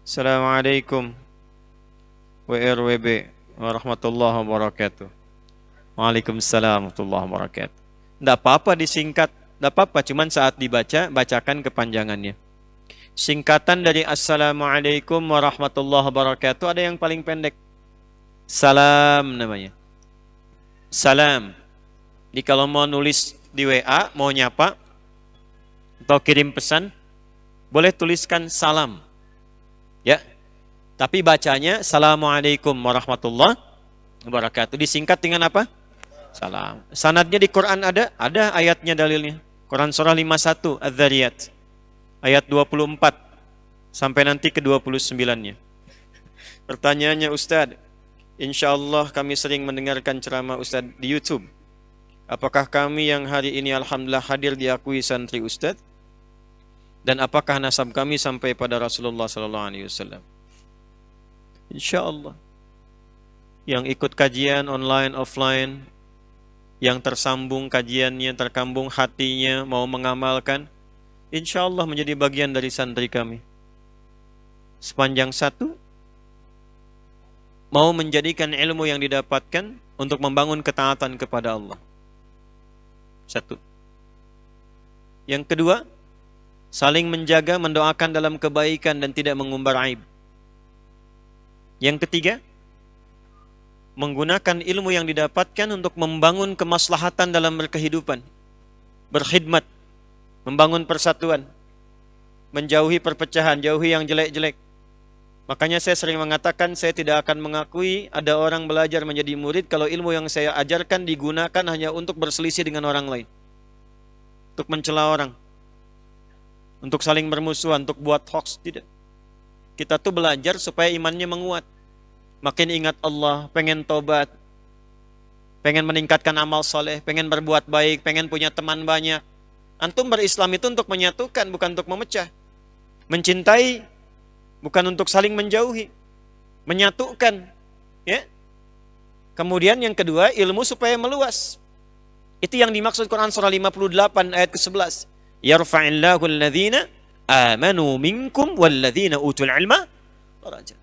Assalamualaikum WRWB warahmatullahi wabarakatuh. Waalaikumsalam warahmatullahi wabarakatuh. Tidak apa-apa disingkat, tidak apa-apa, cuman saat dibaca, bacakan kepanjangannya. Singkatan dari Assalamualaikum warahmatullahi wabarakatuh ada yang paling pendek. Salam namanya. Salam. Jadi kalau mau nulis di WA, mau nyapa atau kirim pesan, boleh tuliskan salam. Ya, tapi bacanya Assalamualaikum warahmatullahi wabarakatuh. Disingkat dengan apa? Salam. Sanadnya di Quran ada? Ada ayatnya dalilnya. Quran surah 51 Az-Zariyat ayat 24 sampai nanti ke 29-nya. Pertanyaannya Ustaz, insya Allah kami sering mendengarkan ceramah Ustaz di YouTube. Apakah kami yang hari ini alhamdulillah hadir diakui santri Ustaz? Dan apakah nasab kami sampai pada Rasulullah SAW? Insya Allah. Yang ikut kajian online, offline, yang tersambung kajiannya, terkambung hatinya, mau mengamalkan, insya Allah menjadi bagian dari santri kami. Sepanjang satu, mau menjadikan ilmu yang didapatkan untuk membangun ketaatan kepada Allah. Satu. Yang kedua, saling menjaga, mendoakan dalam kebaikan dan tidak mengumbar aib. Yang ketiga, menggunakan ilmu yang didapatkan untuk membangun kemaslahatan dalam berkehidupan, berkhidmat, membangun persatuan, menjauhi perpecahan, jauhi yang jelek-jelek. Makanya saya sering mengatakan saya tidak akan mengakui ada orang belajar menjadi murid kalau ilmu yang saya ajarkan digunakan hanya untuk berselisih dengan orang lain, untuk mencela orang, untuk saling bermusuhan, untuk buat hoax. Tidak. Kita tuh belajar supaya imannya menguat. Makin ingat Allah, pengen tobat, pengen meningkatkan amal soleh, pengen berbuat baik, pengen punya teman banyak. Antum berislam itu untuk menyatukan, bukan untuk memecah. Mencintai, bukan untuk saling menjauhi. Menyatukan. Ya. Kemudian yang kedua, ilmu supaya meluas. Itu yang dimaksud Quran surah 58 ayat ke-11. Yarfa'illahu alladhina amanu minkum walladhina utul ilma daraja.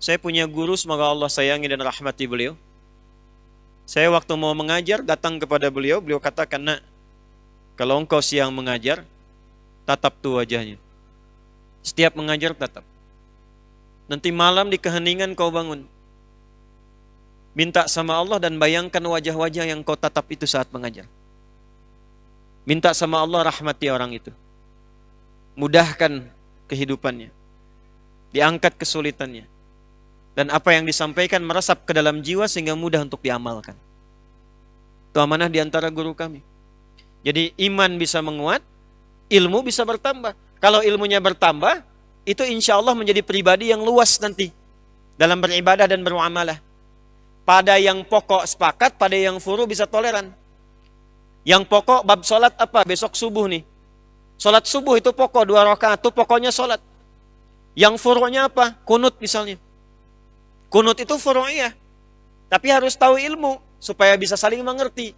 Saya punya guru, semoga Allah sayangi dan rahmati beliau. Saya waktu mau mengajar datang kepada beliau, beliau katakan, "Nak, kalau engkau siang mengajar, tatap tuh wajahnya. Setiap mengajar tatap. Nanti malam di keheningan kau bangun. Minta sama Allah dan bayangkan wajah-wajah yang kau tatap itu saat mengajar. Minta sama Allah rahmati orang itu. Mudahkan kehidupannya. Diangkat kesulitannya. Dan apa yang disampaikan meresap ke dalam jiwa sehingga mudah untuk diamalkan." Itu amanah diantara guru kami. Jadi iman bisa menguat, ilmu bisa bertambah. Kalau ilmunya bertambah, itu insya Allah menjadi pribadi yang luas nanti dalam beribadah dan bermuamalah. Pada yang pokok sepakat, pada yang furu bisa toleran. Yang pokok bab sholat apa? Besok subuh nih. Sholat subuh itu pokok 2 rakaat, itu pokoknya sholat. Yang furu'nya apa? Kunut misalnya. Kunut itu furu'iyah. Tapi harus tahu ilmu supaya bisa saling mengerti.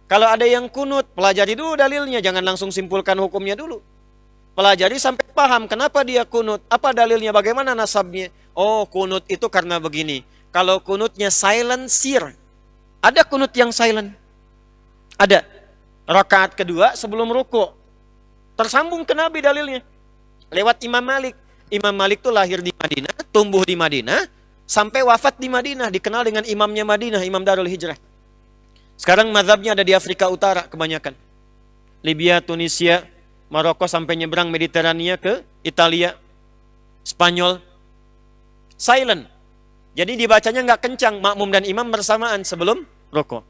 Kalau ada yang kunut, pelajari dulu dalilnya, jangan langsung simpulkan hukumnya dulu. Pelajari sampai paham kenapa dia kunut, apa dalilnya, bagaimana nasabnya. Oh, kunut itu karena begini. Kalau kunutnya silent sir, ada kunut yang silent. Ada. Rakaat kedua sebelum ruku. Tersambung ke Nabi dalilnya. Lewat Imam Malik. Imam Malik itu lahir di Madinah, tumbuh di Madinah, sampai wafat di Madinah. Dikenal dengan imamnya Madinah, Imam Darul Hijrah. Sekarang mazhabnya ada di Afrika Utara kebanyakan. Libya, Tunisia, Maroko sampai nyebrang Mediterania ke Italia, Spanyol. Silent. Jadi dibacanya nggak kencang, makmum dan imam bersamaan sebelum rukuk.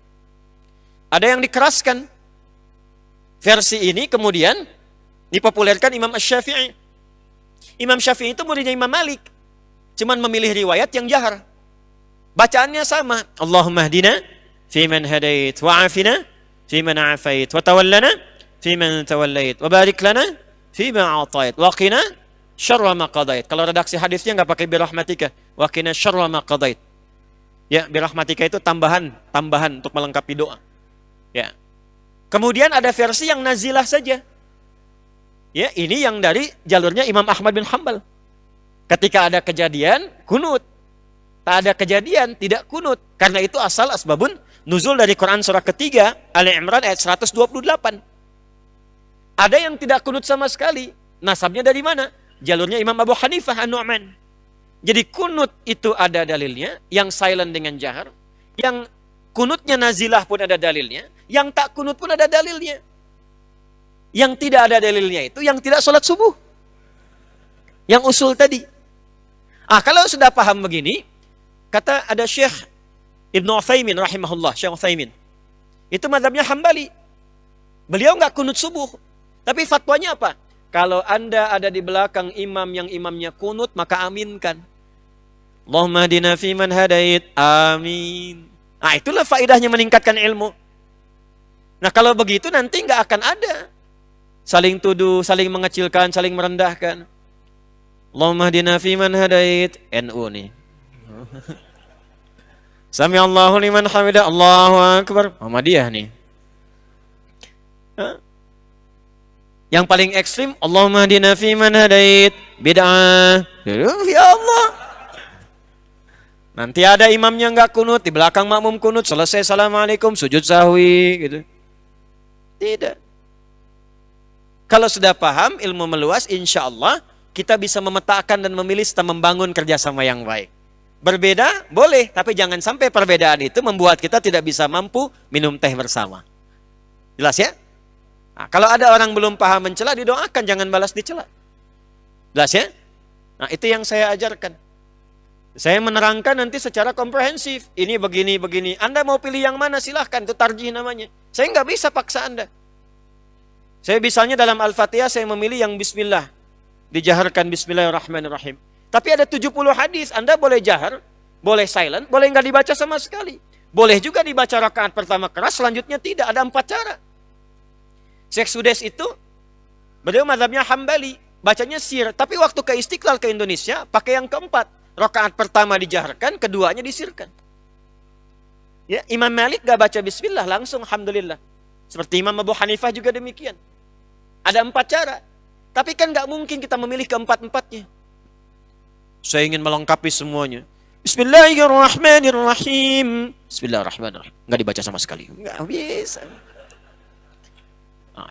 Ada yang dikeraskan. Versi ini kemudian dipopulerkan Imam Asy-Syafi'i. Imam Syafi'i itu muridnya Imam Malik. Cuman memilih riwayat yang jahar. Bacaannya sama. Allahumma hdina fiman hadait wa afina fiman afait wa tawallana fiman tawallait wa barik lana fima atait wa qina syarra ma qadait. Kalau redaksi hadisnya enggak pakai birahmatika, wa qina syarra ma qadait. Ya, birahmatika itu tambahan untuk melengkapi doa. Ya. Kemudian ada versi yang nazilah saja. Ya, ini yang dari jalurnya Imam Ahmad bin Hanbal. Ketika ada kejadian, kunut. Tak ada kejadian, tidak kunut. Karena itu asal asbabun nuzul dari Quran surah ketiga, Ali Imran ayat 128. Ada yang tidak kunut sama sekali. Nasabnya dari mana? Jalurnya Imam Abu Hanifah An-Nu'man. Jadi kunut itu ada dalilnya, yang silent dengan jahar, yang kunutnya nazilah pun ada dalilnya, yang tak kunut pun ada dalilnya. Yang tidak ada dalilnya itu yang tidak sholat subuh. Yang usul tadi. Kalau sudah paham begini, kata ada Syekh Ibnu Utsaimin rahimahullah, Syekh Utsaimin. Itu mazhabnya Hambali. Beliau nggak kunut subuh. Tapi fatwanya apa? Kalau Anda ada di belakang imam yang imamnya kunut, maka aminkan. Allahumma hadina fiman hadait. Amin. Itulah faedahnya meningkatkan ilmu. Nah, kalau begitu nanti nggak akan ada saling tuduh, saling mengecilkan, saling merendahkan. Allahumma hadina fiman hadait. NU nih. Sami Allahu liman hamidah. Allahu akbar. Muhammadiyah nih. Yang paling ekstrim, Allahumma hadina fiman hadait. Bid'ah. Ya Allah. Nanti ada imamnya nggak kunut, di belakang makmum kunut, selesai assalamualaikum, sujud sahwi, gitu. Tidak. Kalau sudah paham, ilmu meluas, insya Allah kita bisa memetakan dan memilih serta membangun kerjasama yang baik. Berbeda, boleh, tapi jangan sampai perbedaan itu membuat kita tidak bisa mampu minum teh bersama. Jelas ya? Kalau ada orang belum paham mencela, didoakan, jangan balas dicela. Jelas ya? Itu yang saya ajarkan. Saya menerangkan nanti secara komprehensif. Ini begini. Anda mau pilih yang mana silahkan, itu tarjih namanya. Saya nggak bisa paksa Anda. Saya misalnya dalam Al-Fatihah saya memilih yang bismillah. Dijaharkan bismillahirrahmanirrahim. Tapi ada 70 hadis, Anda boleh jahar, boleh silent, boleh nggak dibaca sama sekali. Boleh juga dibaca rakaat pertama keras, selanjutnya tidak. Ada 4 cara. Syekh Sudes itu, beliau mazhabnya Hambali, bacanya sir. Tapi waktu ke Istiqlal ke Indonesia, pakai yang keempat. Rakaat pertama dijaharkan, keduanya disirkan. Ya, Imam Malik gak baca bismillah, langsung alhamdulillah. Seperti Imam Abu Hanifah juga demikian. Ada 4 cara. Tapi kan gak mungkin kita memilih keempat-empatnya. Saya ingin melengkapi semuanya. Bismillahirrahmanirrahim. Bismillahirrahmanirrahim. Gak dibaca sama sekali. Gak bisa.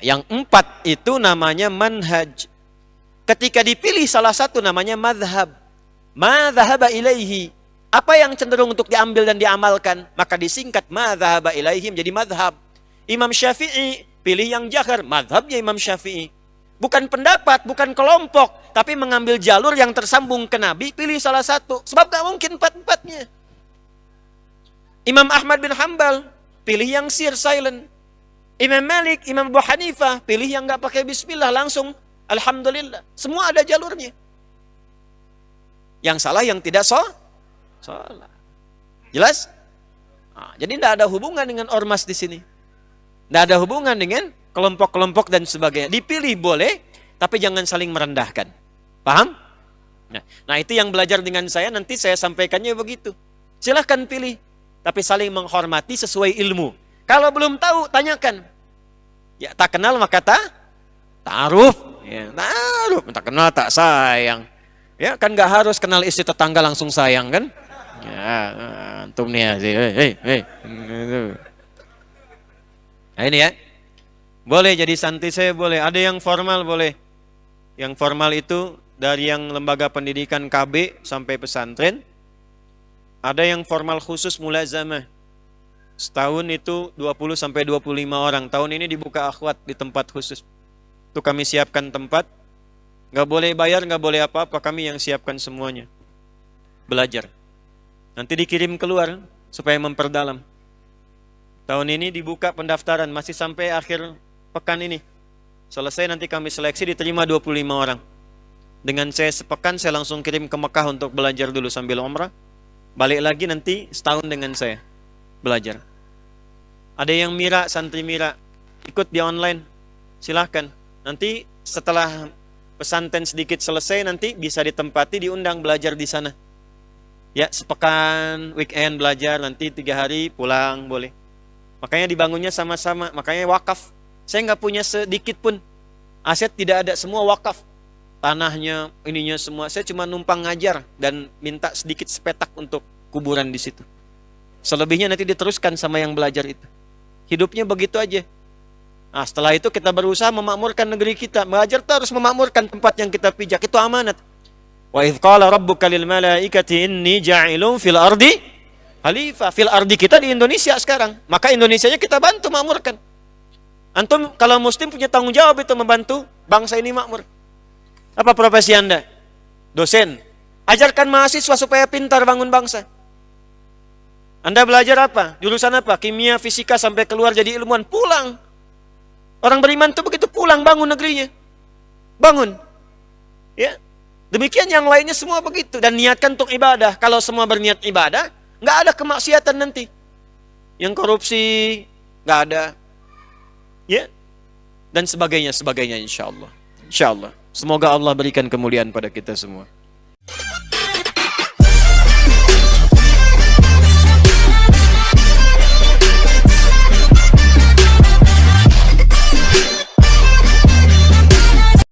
Yang 4 itu namanya manhaj. Ketika dipilih salah satu namanya madhab. Ma dhahaba ilaihi. Apa yang cenderung untuk diambil dan diamalkan, maka disingkat ma dhahaba ilaihi menjadi madhab. Imam Syafi'i pilih yang jahar, madhabnya Imam Syafi'i. Bukan pendapat, bukan kelompok, tapi mengambil jalur yang tersambung ke Nabi, pilih salah satu. Sebab gak mungkin 4-4-nya. Imam Ahmad bin Hanbal pilih yang sir, silent. Imam Malik, Imam Abu Hanifah pilih yang gak pakai bismillah, langsung alhamdulillah. Semua ada jalurnya. Yang salah yang tidak salah. Jelas? Jadi tidak ada hubungan dengan ormas di sini. Tidak ada hubungan dengan kelompok-kelompok dan sebagainya. Dipilih boleh, tapi jangan saling merendahkan. Paham? Nah, itu yang belajar dengan saya, nanti saya sampaikannya begitu. Silahkan pilih, tapi saling menghormati sesuai ilmu. Kalau belum tahu, tanyakan. Ya, tak kenal maka ta'aruf. Ya, ta'aruf. Tak kenal tak sayang. Ya, kan gak harus kenal istri tetangga langsung sayang kan? Ya, antum nih ya. Hei. Nah ini ya. Boleh jadi santri saya boleh. Ada yang formal boleh. Yang formal itu dari yang lembaga pendidikan KB sampai pesantren. Ada yang formal khusus mulazamah. Setahun itu 20 sampai 25 orang. Tahun ini dibuka akhwat di tempat khusus. Itu kami siapkan tempat. Gak boleh bayar, gak boleh apa-apa, kami yang siapkan semuanya. Belajar. Nanti dikirim keluar supaya memperdalam. Tahun ini dibuka pendaftaran, masih sampai akhir pekan ini. Selesai nanti kami seleksi, diterima 25 orang. Dengan saya sepekan, saya langsung kirim ke Mekah untuk belajar dulu sambil umrah. Balik lagi nanti setahun dengan saya belajar. Ada yang mira, santri mira, ikut di online, silahkan. Nanti setelah pesantren sedikit selesai nanti bisa ditempati, diundang belajar di sana. Ya, sepekan, weekend belajar, nanti 3 hari pulang boleh. Makanya dibangunnya sama-sama, makanya wakaf. Saya nggak punya sedikit pun aset, tidak ada, semua wakaf. tanahnya, ininya semua. Saya cuma numpang ngajar dan minta sedikit sepetak untuk kuburan di situ. Selebihnya nanti diteruskan sama yang belajar itu. Hidupnya begitu aja. Nah, setelah itu kita berusaha memakmurkan negeri kita. Belajar itu harus memakmurkan tempat yang kita pijak. Itu amanat. Wa idh qala rabbuka lil malaikati inni ja'ilun fil ardi khalifah. Fil ardi kita di Indonesia sekarang. Maka Indonesianya kita bantu makmurkan. Antum kalau muslim punya tanggung jawab itu membantu bangsa ini makmur. Apa profesi Anda? Dosen. Ajarkan mahasiswa supaya pintar bangun bangsa. Anda belajar apa? Jurusan apa? Kimia, fisika sampai keluar jadi ilmuwan. Pulang. Orang beriman itu begitu pulang bangun negerinya. Bangun. Ya. Demikian yang lainnya semua begitu. Dan niatkan untuk ibadah. Kalau semua berniat ibadah, nggak ada kemaksiatan nanti. Yang korupsi, nggak ada. Ya. Dan sebagainya insya Allah. Insya Allah. Semoga Allah berikan kemuliaan pada kita semua.